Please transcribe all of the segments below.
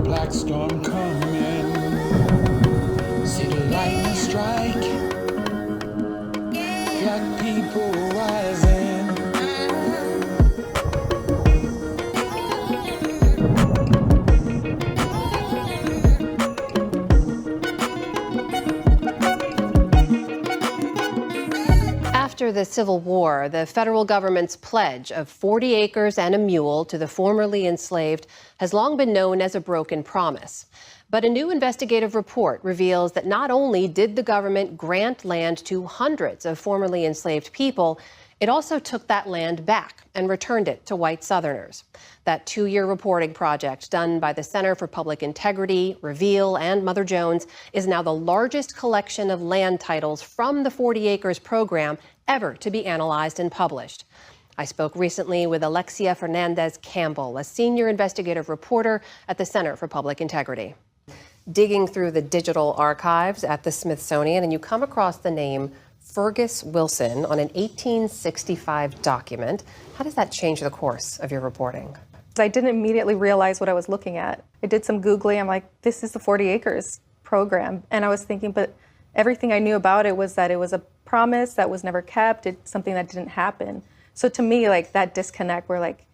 black storm coming. See the lightning strike. Black people rising. After the Civil War, the federal government's pledge of 40 acres and a mule to the formerly enslaved has long been known as a broken promise. But a new investigative report reveals that not only did the government grant land to hundreds of formerly enslaved people, it also took that land back and returned it to white Southerners. That 2-year reporting project done by the Center for Public Integrity, Reveal, and Mother Jones is now the largest collection of land titles from the 40 Acres program ever to be analyzed and published. I spoke recently with Alexia Fernandez-Campbell, a senior investigative reporter at the Center for Public Integrity. Digging through the digital archives at the Smithsonian, and you come across the name Fergus Wilson on an 1865 document. How does that change the course of your reporting? I didn't immediately realize what I was looking at. I did some Googling. I'm like, this is the 40 Acres program. And I was thinking, but everything I knew about it was that it was a promise that was never kept. It's something that didn't happen. So to me, like that disconnect, we're like,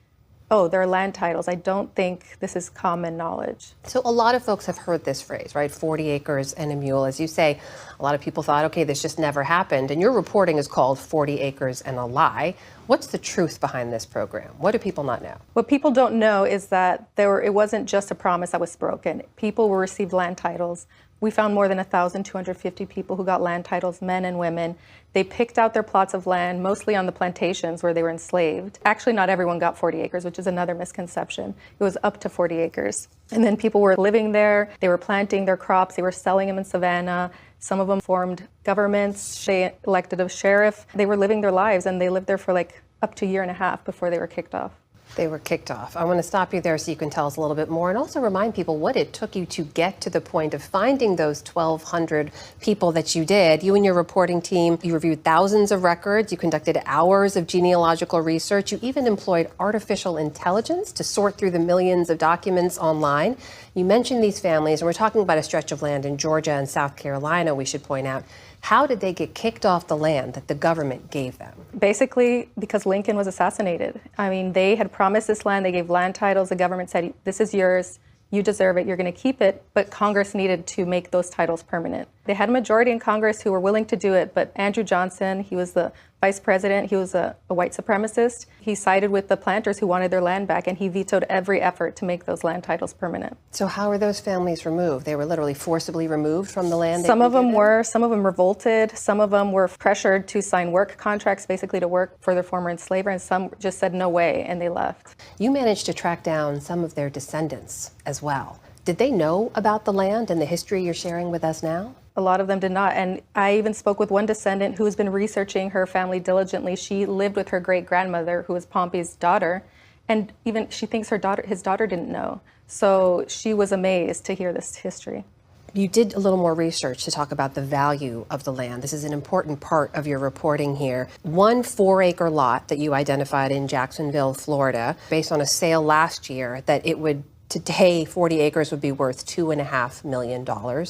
oh, they're land titles. I don't think this is common knowledge. So a lot of folks have heard this phrase, right? 40 acres and a mule. As you say, a lot of people thought, okay, this just never happened. And your reporting is called 40 Acres and a Lie. What's the truth behind this program? What do people not know? What people don't know is that it wasn't just a promise that was broken. People were received land titles. We found more than 1,250 people who got land titles, men and women. They picked out their plots of land, mostly on the plantations where they were enslaved. Actually, not everyone got 40 acres, which is another misconception. It was up to 40 acres. And then people were living there. They were planting their crops. They were selling them in Savannah. Some of them formed governments. They elected a sheriff. They were living their lives, and they lived there for like up to a year and a half before they were kicked off. They were kicked off. I want to stop you there so you can tell us a little bit more and also remind people what it took you to get to the point of finding those 1,200 people that you did. You and your reporting team, you reviewed thousands of records, you conducted hours of genealogical research, you even employed artificial intelligence to sort through the millions of documents online. You mentioned these families, and we're talking about a stretch of land in Georgia and South Carolina, we should point out. How did they get kicked off the land that the government gave them? Basically, because Lincoln was assassinated. I mean, they had promised this land. They gave land titles. The government said, this is yours. You deserve it. You're going to keep it. But Congress needed to make those titles permanent. They had a majority in Congress who were willing to do it. But Andrew Johnson, he was the vice president. He was a white supremacist. He sided with the planters who wanted their land back, and he vetoed every effort to make those land titles permanent. So how were those families removed? They were literally forcibly removed from the land? Some of them were. Some of them revolted. Some of them were pressured to sign work contracts, basically to work for their former enslaver, and some just said no way, and they left. You managed to track down some of their descendants as well. Did they know about the land and the history you're sharing with us now? A lot of them did not. And I even spoke with one descendant who has been researching her family diligently. She lived with her great-grandmother, who was Pompey's daughter, and even she thinks his daughter didn't know. So she was amazed to hear this history. You did a little more research to talk about the value of the land. This is an important part of your reporting here. One 4-acre lot that you identified in Jacksonville, Florida, based on a sale last year, that it would, today, 40 acres would be worth $2.5 million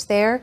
there.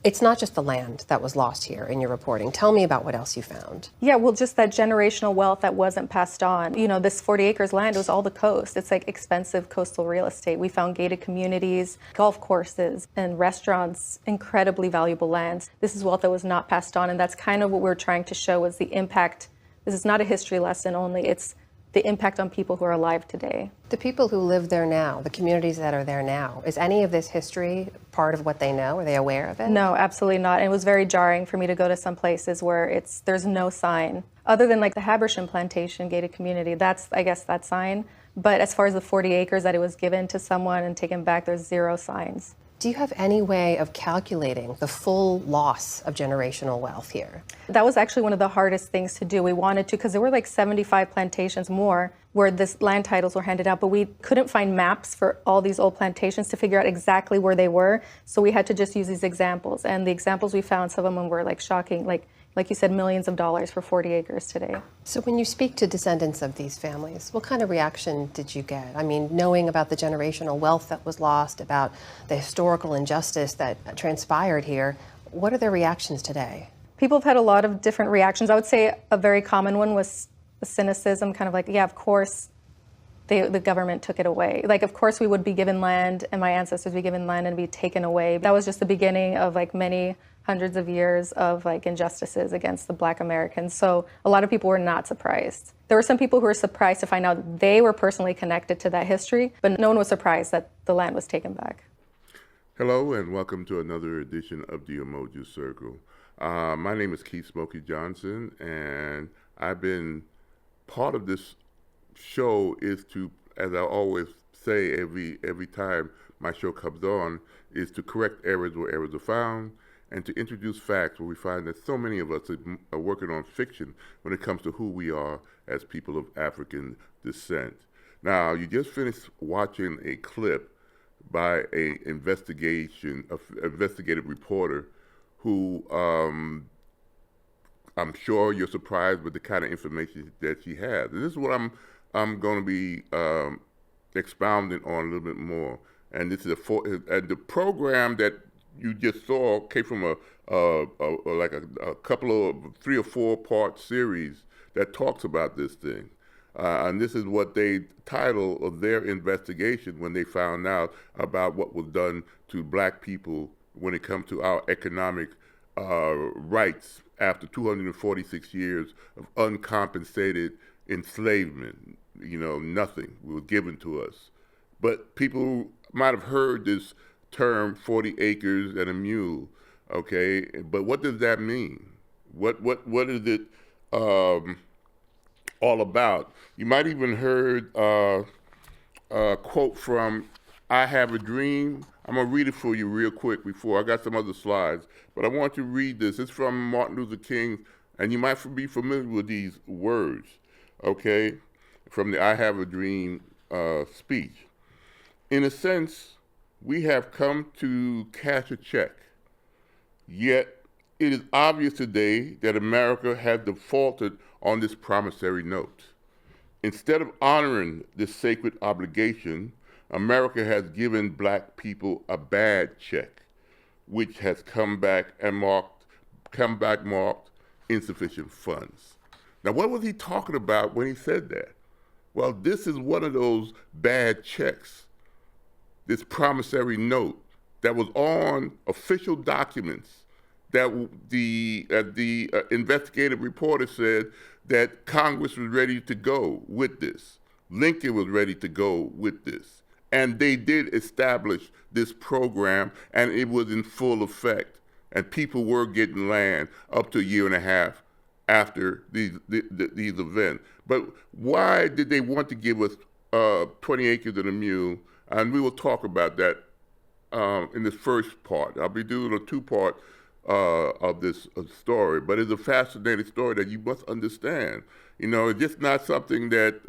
It's not just the land that was lost here in your reporting. Tell me about what else you found. Yeah, well, just that generational wealth that wasn't passed on. You know, this 40 acres land was all the coast. It's like expensive coastal real estate. We found gated communities, golf courses, and restaurants, incredibly valuable lands. This is wealth that was not passed on, and that's kind of what we're trying to show is the impact. This is not a history lesson only. It's the impact on people who are alive today. The people who live there now, the communities that are there now, is any of this history part of what they know? Are they aware of it? No, absolutely not. And it was very jarring for me to go to some places where there's no sign, other than like the Habersham Plantation gated community. That's, I guess, that sign. But as far as the 40 acres that it was given to someone and taken back, there's zero signs. Do you have any way of calculating the full loss of generational wealth here? That was actually one of the hardest things to do. We wanted to, because there were like 75 plantations more where this land titles were handed out, but we couldn't find maps for all these old plantations to figure out exactly where they were. So we had to just use these examples. And the examples we found, some of them were like shocking, like like you said, millions of dollars for 40 acres today. So when you speak to descendants of these families, what kind of reaction did you get? I mean, knowing about the generational wealth that was lost, about the historical injustice that transpired here, what are their reactions today? People have had a lot of different reactions. I would say a very common one was the cynicism, kind of like, yeah, of course, the government took it away. Like, of course we would be given land and my ancestors would be given land and be taken away. That was just the beginning of like many hundreds of years of like injustices against the Black Americans. So a lot of people were not surprised. There were some people who were surprised to find out they were personally connected to that history, but no one was surprised that the land was taken back. Hello and welcome to another edition of the Umoja Circle. My name is Keith Smokey Johnson, and I've been part of this show is to, as I always say every time my show comes on, is to correct errors where errors are found and to introduce facts where we find that so many of us are working on fiction when it comes to who we are as people of African descent. Now, you just finished watching a clip by an investigative reporter who I'm sure you're surprised with the kind of information that she has. And this is what I'm going to be expounding on a little bit more. And this is the program that you just saw came from a couple of 3 or 4 part series that talks about this thing. And this is what they title of their investigation when they found out about what was done to Black people when it comes to our economic rights after 246 years of uncompensated enslavement. You know, nothing was given to us. But people might have heard this term 40 acres and a mule, okay? But what does that mean? What is it all about? You might even heard a quote from I Have a Dream. I'm gonna read it for you real quick before, I got some other slides, but I want you to read this. It's from Martin Luther King, and you might be familiar with these words, okay? From the I Have a Dream speech. In a sense, we have come to cash a check, yet it is obvious today that America has defaulted on this promissory note. Instead of honoring this sacred obligation, America has given Black people a bad check, which has come back marked insufficient funds. Now, what was he talking about when he said that? Well, this is one of those bad checks, this promissory note that was on official documents that the investigative reporter said that Congress was ready to go with this. Lincoln was ready to go with this. And they did establish this program, and it was in full effect. And people were getting land up to a year and a half after these events. But why did they want to give us 20 acres and a mule? And we will talk about that in this first part. I'll be doing a 2-part of this story, but it's a fascinating story that you must understand. You know, it's just not something that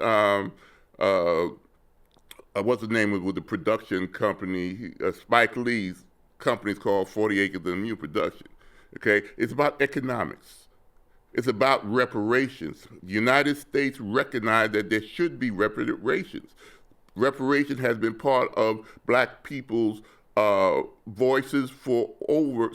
what's the name with the production company, Spike Lee's company is called 40 Acres and a Mule Production, okay? It's about economics. It's about reparations. The United States recognized that there should be reparations. Reparation has been part of Black people's voices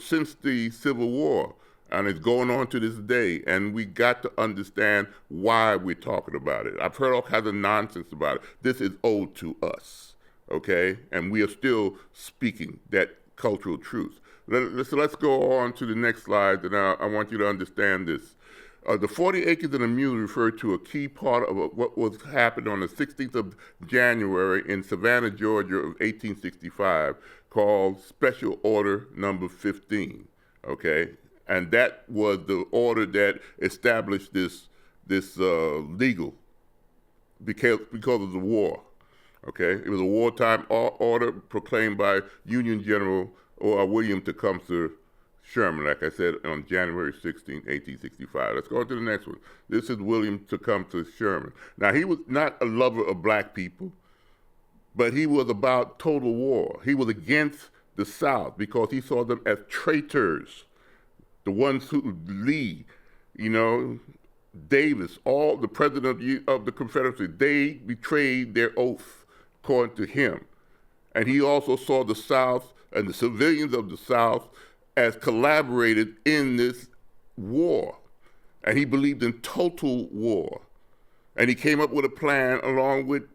since the Civil War, and it's going on to this day, and we got to understand why we're talking about it. I've heard all kinds of nonsense about it. This is owed to us, okay? And we are still speaking that cultural truth. Let's go on to the next slide, and I want you to understand this. The 40 acres and a mule referred to a key part of what was happened on the 16th of January in Savannah, Georgia of 1865, called Special Order Number 15, okay? And that was the order that established this legal because of the war, okay? It was a wartime order proclaimed by Union General William Tecumseh Sherman, like I said, on January 16, 1865. Let's go on to the next one. This is William Tecumseh Sherman. Now, he was not a lover of Black people, but he was about total war. He was against the South because he saw them as traitors, the ones who Lee you know, Davis, all the president of the Confederacy, they betrayed their oath, according to him. And he also saw the South and the civilians of the South as collaborated in this war. And he believed in total war. And he came up with a plan along with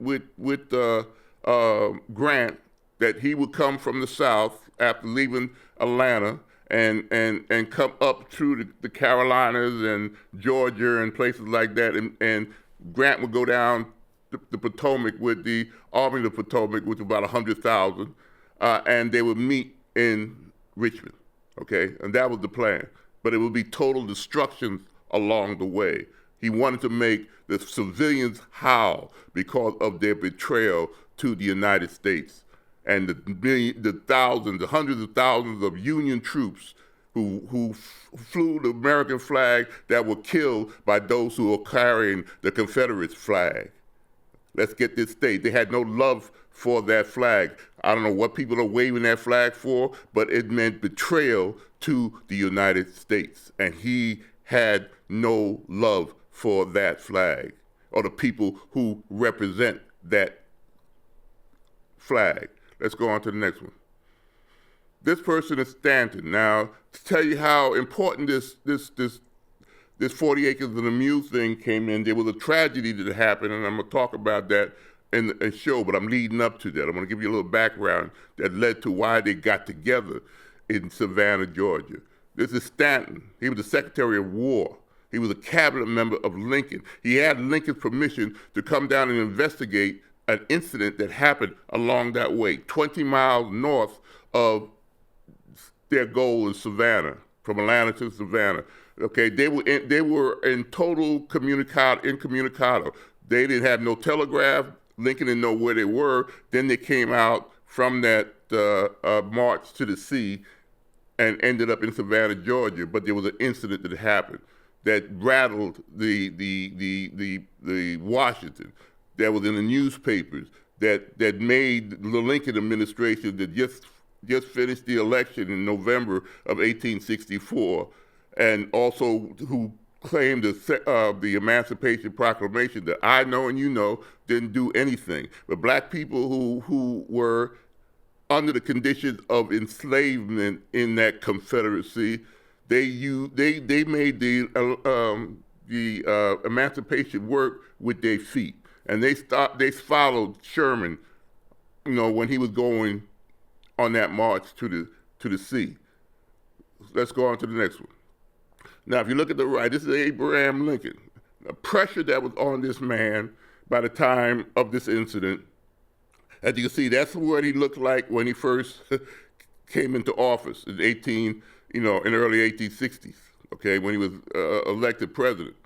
Grant that he would come from the South after leaving Atlanta and come up through the Carolinas and Georgia and places like that. And Grant would go down the Potomac with the Army of the Potomac, which was about 100,000, and they would meet in Richmond, okay? And that was the plan. But it would be total destruction along the way. He wanted to make the civilians howl because of their betrayal to the United States and the thousands, the hundreds of thousands of Union troops who flew the American flag that were killed by those who were carrying the Confederate flag. Let's get this straight. They had no love for that flag. I don't know what people are waving that flag for, but it meant betrayal to the United States. And he had no love for that flag or the people who represent that flag. Let's go on to the next one. This person is Stanton. Now, to tell you how important this 40 acres of the mule thing came in, there was a tragedy that happened, and I'm gonna talk about that in the show, but I'm leading up to that. I'm gonna give you a little background that led to why they got together in Savannah, Georgia. This is Stanton. He was the Secretary of War. He was a cabinet member of Lincoln. He had Lincoln's permission to come down and investigate an incident that happened along that way, 20 miles north of their goal in Savannah, from Atlanta to Savannah. Okay, they were in total incommunicado. They didn't have no telegraph. Lincoln didn't know where they were. Then they came out from that march to the sea and ended up in Savannah, Georgia. But there was an incident that happened that rattled the Washington, that was in the newspapers, that made the Lincoln administration that just finished the election in November of 1864, and also who claimed the Emancipation Proclamation that I know and you know didn't do anything. But black people who were under the conditions of enslavement in that Confederacy, they made the emancipation work with their feet, and they followed Sherman, you know, when he was going on that march to the sea. Let's go on to the next one. Now, if you look at the right, this is Abraham Lincoln. The pressure that was on this man by the time of this incident, as you can see, that's what he looked like when he first came into office in early 1860s, okay, when he was elected president.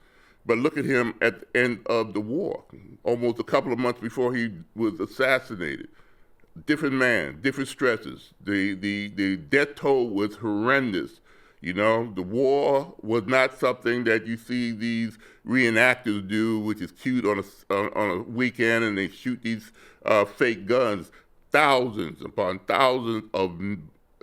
But look at him at the end of the war, almost a couple of months before he was assassinated. Different man, different stresses. The death toll was horrendous. You know, the war was not something that you see these reenactors do, which is cute on a weekend, and they shoot these fake guns. Thousands upon thousands of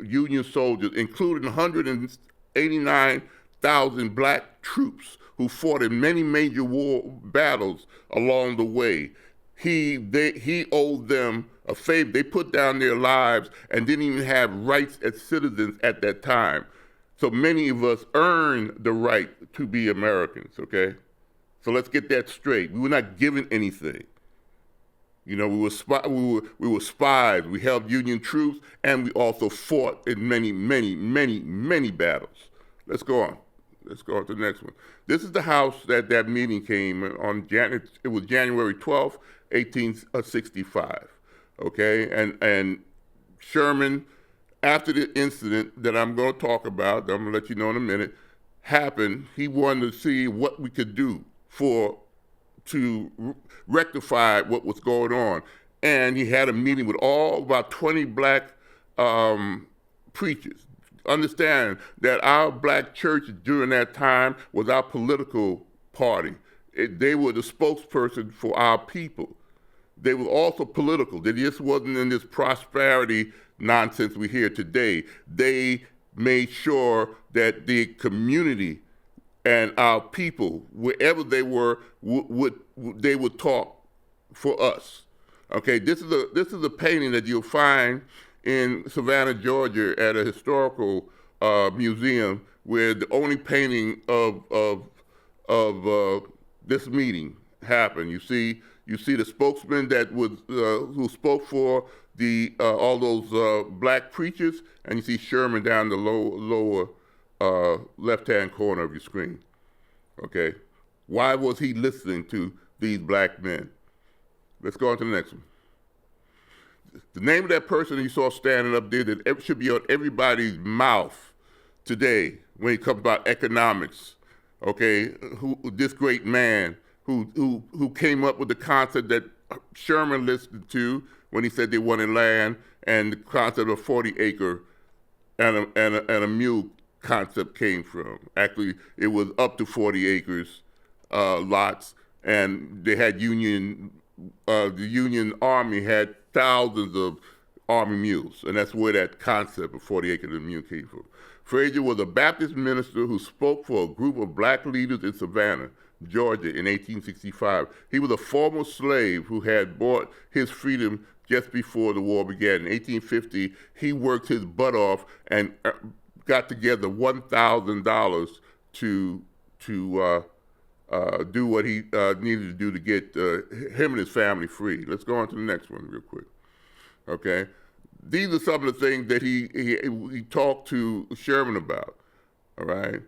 Union soldiers, including 189,000 black troops who fought in many major war battles along the way. He owed them a favor. They put down their lives and didn't even have rights as citizens at that time. So many of us earned the right to be Americans, okay? So let's get that straight. We were not given anything. You know, we were spies. We held Union troops, and we also fought in many, many, many, many battles. Let's go on. Let's go on to the next one. This is the house that meeting came on. It was January 12th, 1865. Okay, and Sherman, after the incident that I'm going to talk about, that I'm going to let you know in a minute, happened, he wanted to see what we could do to rectify what was going on. And he had a meeting with about 20 black preachers. Understand that our black church during that time was our political party. They were the spokesperson for our people. They were also political. They just wasn't in this prosperity nonsense we hear today. They made sure that the community and our people, wherever they were, they would talk for us. Okay, this is a painting that you'll find in Savannah, Georgia, at a historical museum, where the only painting of this meeting happened. You see the spokesman that was who spoke for the all those black preachers, and you see Sherman down the lower left-hand corner of your screen. Okay, why was he listening to these black men? Let's go on to the next one. The name of that person you saw standing up there that should be on everybody's mouth today when it comes about economics. Okay, this great man who came up with the concept that Sherman listened to when he said they wanted land, and the concept of 40-acre and a mule concept came from. Actually, it was up to 40 acres lots, and they had the Union Army had thousands of army mules, and that's where that concept of 40 acres and a mule came from. Frazier was a Baptist minister who spoke for a group of black leaders in Savannah, Georgia in 1865. He was a former slave who had bought his freedom just before the war began. In 1850, he worked his butt off and got together $1,000 to do what he needed to do to get him and his family free. Let's go on to the next one real quick. Okay, these are some of the things that he talked to Sherman about. All right,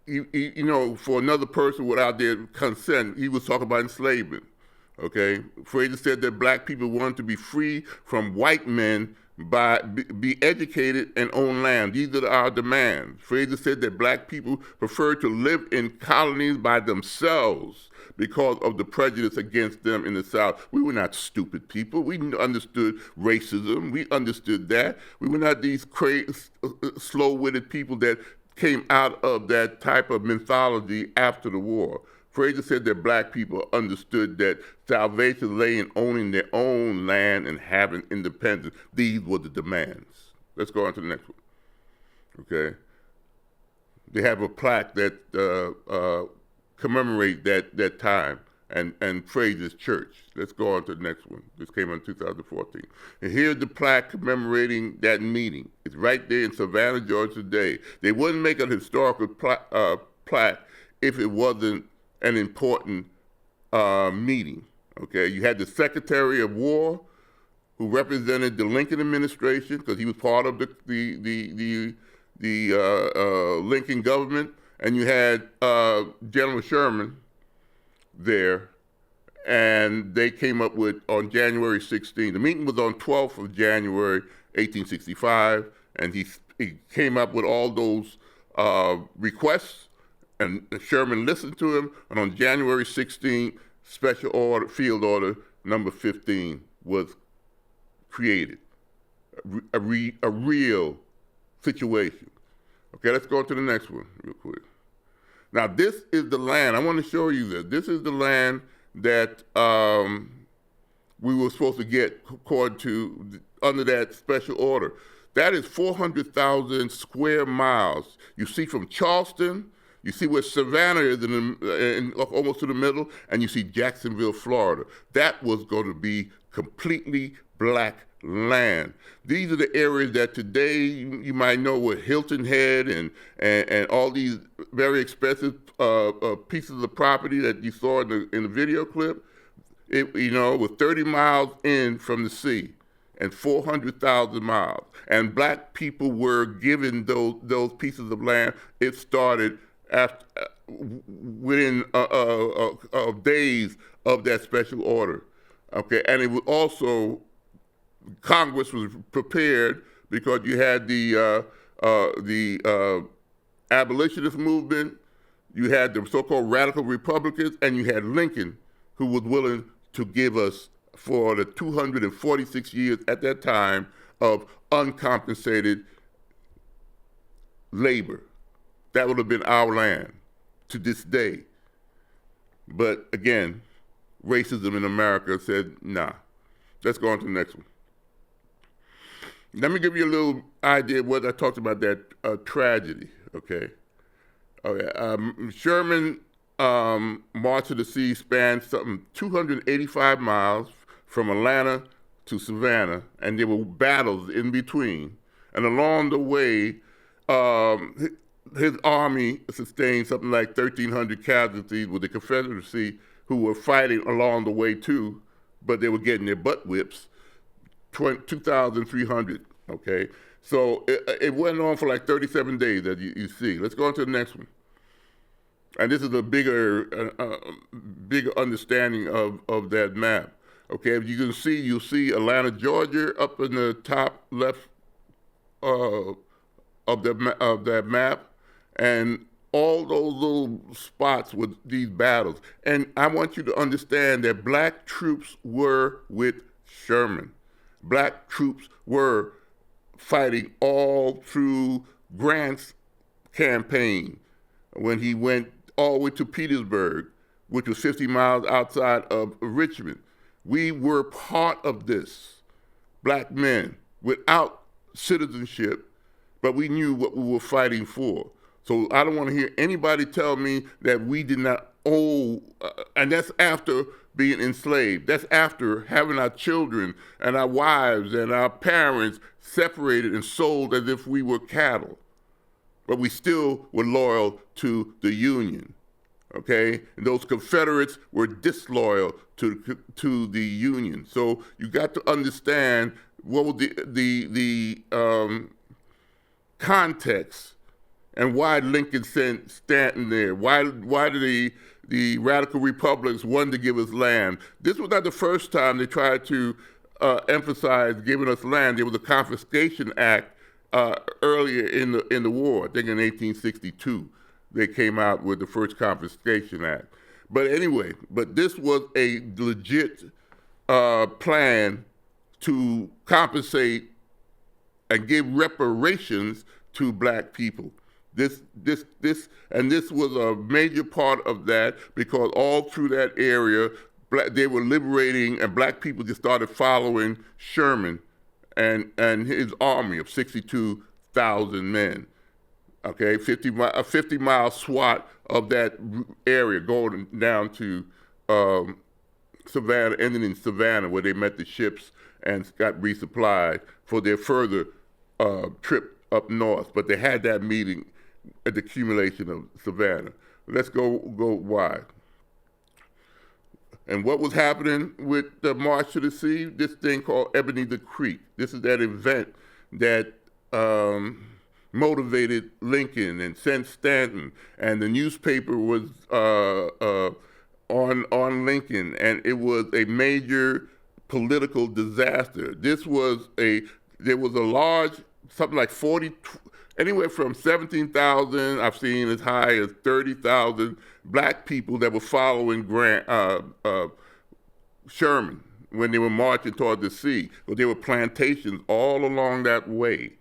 you know, for another person without their consent, he was talking about enslavement. Okay, Frazier said that black people wanted to be free from white men by be educated and own land. These are our demands. Frazier said that black people preferred to live in colonies by themselves because of the prejudice against them in the South. We were not stupid people. We understood racism. We understood that. We were not these slow-witted people that came out of that type of mythology after the war. Frazier said that black people understood that salvation lay in owning their own land and having independence. These were the demands. Let's go on to the next one. Okay. They have a plaque that commemorate that time and Frazier's church. Let's go on to the next one. This came out in 2014. And here's the plaque commemorating that meeting. It's right there in Savannah, Georgia today. They wouldn't make a historical plaque if it wasn't an important meeting. Okay, you had the Secretary of War, who represented the Lincoln administration because he was part of the Lincoln government, and you had General Sherman there, and they came up with on January 16th. The meeting was on 12th of January 1865, and he came up with all those requests. And Sherman listened to him, and on January 16th, Special Order, Field Order number 15 was created, a real situation. Okay, let's go to the next one real quick. Now, this is the land. I want to show you this. This is the land that we were supposed to get according to under that special order. That is 400,000 square miles. You see from Charleston. You see where Savannah is almost to the middle, and you see Jacksonville, Florida. That was going to be completely black land. These are the areas that today you might know were Hilton Head and all these very expensive pieces of property that you saw in the video clip. It, you know, was 30 miles in from the sea and 400,000 miles. And black people were given those pieces of land. It started within days of that special order, okay, and it was also Congress was prepared because you had the abolitionist movement, you had the so-called radical Republicans, and you had Lincoln, who was willing to give us for the 246 years at that time of uncompensated labor. That would have been our land to this day. But again, racism in America said, nah. Let's go on to the next one. Let me give you a little idea of what I talked about, that tragedy, okay? Sherman March to the Sea spanned something 285 miles from Atlanta to Savannah, and there were battles in between. And along the way, his army sustained something like 1,300 casualties with the Confederacy, who were fighting along the way too, but they were getting their butt whips. 2,300, okay? So it went on for like 37 days, as you see. Let's go on to the next one. And this is a bigger understanding of that map. Okay, as you can see, you'll see Atlanta, Georgia up in the top left of that map, and all those little spots with these battles. And I want you to understand that black troops were with Sherman. Black troops were fighting all through Grant's campaign when he went all the way to Petersburg, which was 50 miles outside of Richmond. We were part of this, black men, without citizenship, but we knew what we were fighting for. So I don't want to hear anybody tell me that we did not owe, and that's after being enslaved. That's after having our children and our wives and our parents separated and sold as if we were cattle. But we still were loyal to the Union, okay? And those Confederates were disloyal to the Union. So you got to understand what was the context and why Lincoln sent Stanton there. Why did the radical republics wanted to give us land? This was not the first time they tried to emphasize giving us land. There was a Confiscation Act earlier in the war. I think in 1862 they came out with the first Confiscation Act. But anyway, this was a legit plan to compensate and give reparations to black people. This was a major part of that, because all through that area, they were liberating, and black people just started following Sherman and his army of 62,000 men. Okay, a 50-mile SWAT of that area going down to Savannah, ending in Savannah, where they met the ships and got resupplied for their further trip up north. But they had that meeting at the accumulation of Savannah. Let's go wide. And what was happening with the March to the Sea? This thing called Ebenezer Creek. This is that event that motivated Lincoln and sent Stanton, and the newspaper was on Lincoln, and it was a major political disaster. There was a large, something like 40, anywhere from 17,000, I've seen as high as 30,000 black people that were following Sherman when they were marching toward the sea. But there were plantations all along that way.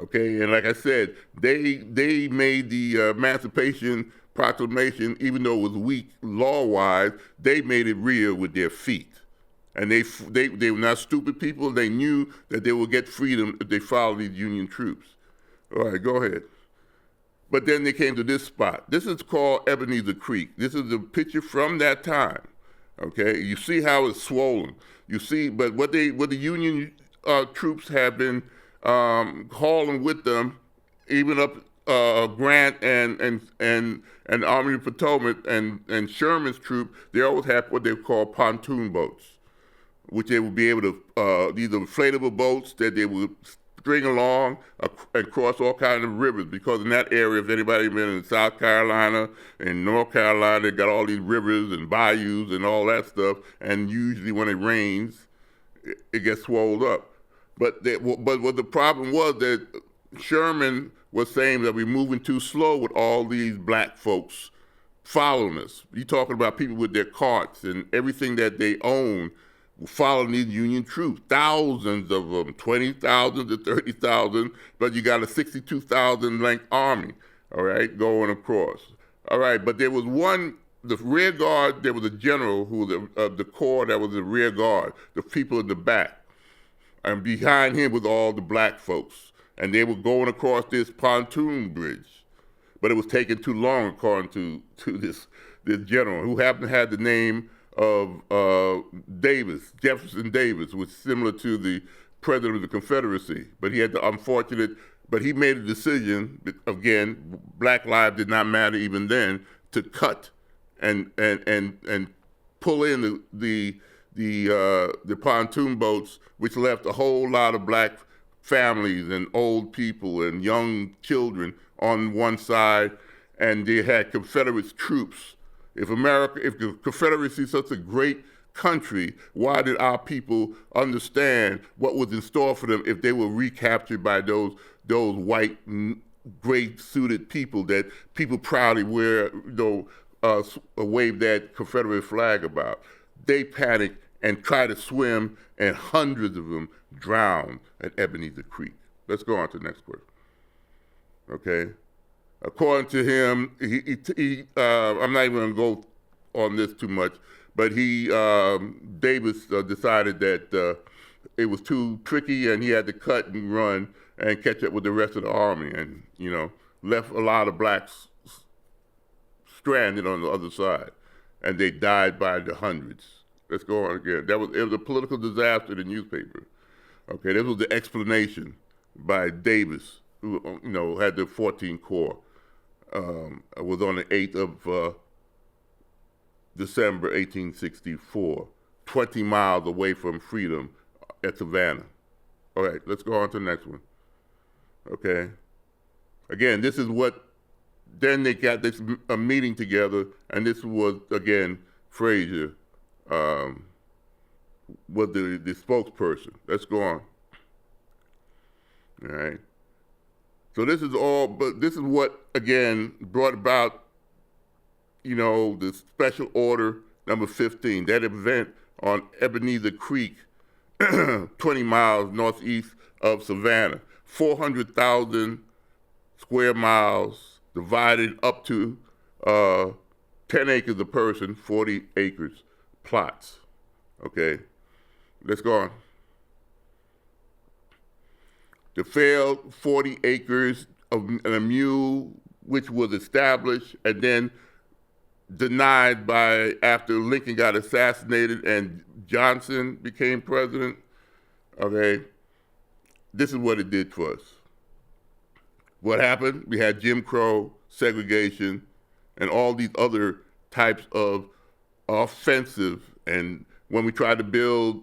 Okay, and like I said, they made the Emancipation Proclamation, even though it was weak law-wise, they made it real with their feet. And they were not stupid people. They knew that they would get freedom if they followed these Union troops. All right, go ahead. But then they came to this spot. This is called Ebenezer Creek. This is a picture from that time. Okay, you see how it's swollen. You see, but what the Union troops have been hauling with them, even up Grant and Army of Potomac and Sherman's troop, they always have what they call pontoon boats, which they would be able to, these are inflatable boats that they would string along and cross all kinds of rivers, because in that area, if anybody been in South Carolina and North Carolina, they got all these rivers and bayous and all that stuff, and usually when it rains, it gets swelled up. But what the problem was that Sherman was saying that we're moving too slow with all these black folks following us. You're talking about people with their carts and everything that they own following these Union troops, thousands of them, 20,000 to 30,000, but you got a 62,000 length army, all right, going across. All right, but there was the rear guard, there was a general who was of the corps that was the rear guard, the people in the back. and behind him was all the black folks. And they were going across this pontoon bridge. But it was taking too long, according to this general, who happened to have the name of Davis, Jefferson Davis, was similar to the president of the Confederacy. But he had but he made a decision, again, black lives did not matter even then, to cut and pull in the pontoon boats, which left a whole lot of black families and old people and young children on one side, and they had Confederate troops. If the Confederacy is such a great country, why did our people understand what was in store for them if they were recaptured by those white, gray-suited people that people proudly wear, wave that Confederate flag about? They panicked and tried to swim, and hundreds of them drowned at Ebenezer Creek. Let's go on to the next question. Okay. According to him, I'm not even going to go on this too much, but Davis decided that it was too tricky and he had to cut and run and catch up with the rest of the army, and, left a lot of blacks stranded on the other side, and they died by the hundreds. Let's go on again. It was a political disaster in the newspaper. Okay, this was the explanation by Davis, who had the 14th Corps. Was on the 8th of December 1864, 20 miles away from freedom at Savannah. All right, let's go on to the next one. Okay. Again, this is what, then they got this a meeting together, and this was, again, Frazier was the spokesperson. Let's go on. All right. So this is all, but this is what, again, brought about, the special order number 15, that event on Ebenezer Creek, 20 miles northeast of Savannah, 400,000 square miles divided up to 10 acres a person, 40 acres plots. Okay, let's go on. The failed 40 acres of a mule, which was established and then denied after Lincoln got assassinated and Johnson became president. Okay, this is what it did for us. What happened? We had Jim Crow, segregation, and all these other types of offensive. And when we tried to build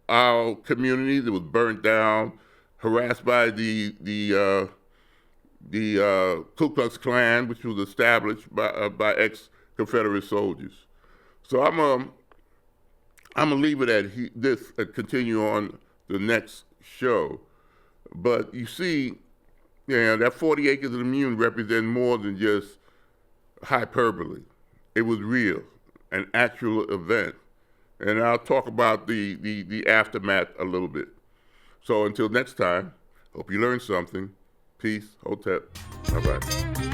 our communities, it was burnt down, harassed by the Ku Klux Klan, which was established by ex-Confederate soldiers. So I'm gonna leave it at this and continue on the next show. But you see, that 40 acres of the Mune represent more than just hyperbole. It was real, an actual event. And I'll talk about the aftermath a little bit. So until next time, hope you learned something. Peace, Hotep, bye-bye.